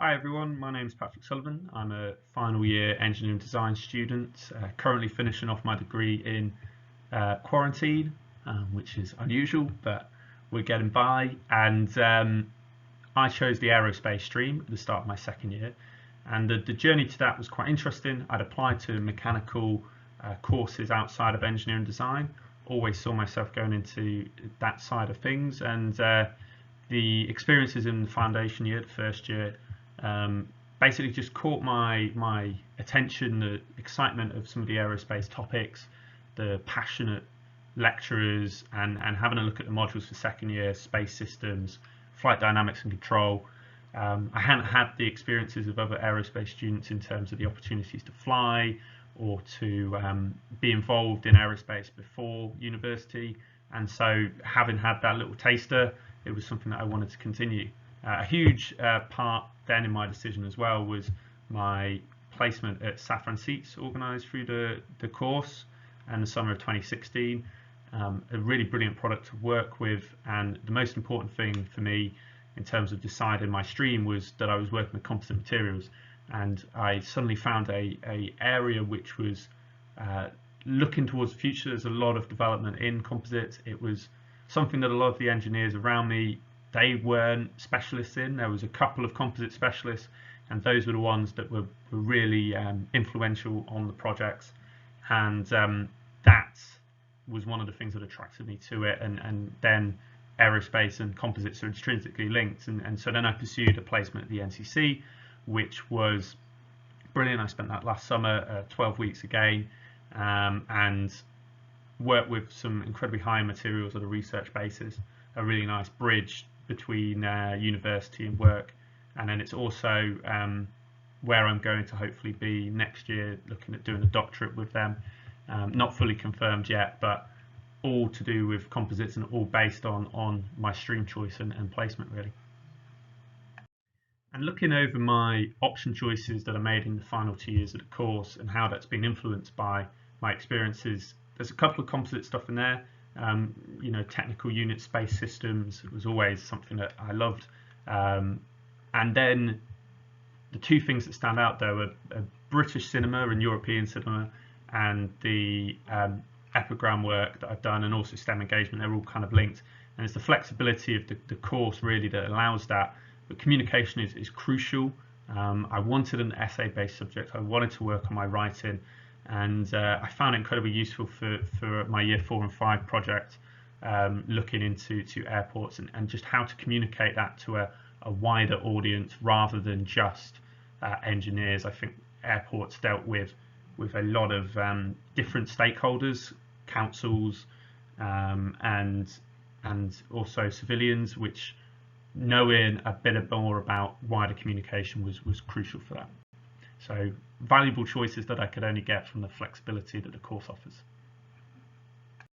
Hi everyone, my name is Patrick Sullivan. I'm a final year engineering design student, currently finishing off my degree in quarantine, which is unusual, but we're getting by. And I chose the aerospace stream at the start of my second year, and the journey to that was quite interesting. I'd applied to mechanical courses outside of engineering design, always saw myself going into that side of things, and the experiences in the foundation year, the first year, basically just caught my attention, the excitement of some of the aerospace topics, the passionate lecturers, and having a look at the modules for second year, space systems, flight dynamics and control. I hadn't had the experiences of other aerospace students in terms of the opportunities to fly or to be involved in aerospace before university, and so having had that little taster, it was something that I wanted to continue. A huge part then in my decision as well was my placement at Saffron Seats, organised through the course and the summer of 2016. A really brilliant product to work with, and the most important thing for me in terms of deciding my stream was that I was working with composite materials, and I suddenly found a area which was looking towards the future. There's a lot of development in composites. It was something that a lot of the engineers around me, they weren't specialists in. There was a couple of composite specialists, and those were the ones that were really influential on the projects, and that was one of the things that attracted me to it. And then aerospace and composites are intrinsically linked, and so then I pursued a placement at the NCC, which was brilliant. I spent that last summer 12 weeks again, and worked with some incredibly high materials on a research basis, a really nice bridge between university and work. And then it's also where I'm going to hopefully be next year, looking at doing a doctorate with them. Not fully confirmed yet, but all to do with composites and all based on my stream choice and placement really. And looking over my option choices that I made in the final 2 years of the course and how that's been influenced by my experiences, there's a couple of composite stuff in there. Technical unit space systems was always something that I loved. And then the two things that stand out though are British cinema and European cinema, and the epigram work that I've done, and also STEM engagement. They're all kind of linked, and it's the flexibility of the course really that allows that. But communication is crucial. I wanted an essay-based subject. I wanted to work on my writing, and I found it incredibly useful for my year 4 and 5 project, looking into airports and just how to communicate that to a wider audience rather than just engineers. I think airports dealt with a lot of different stakeholders, councils, and also civilians, which knowing a bit more about wider communication was crucial for that. So valuable choices that I could only get from the flexibility that the course offers.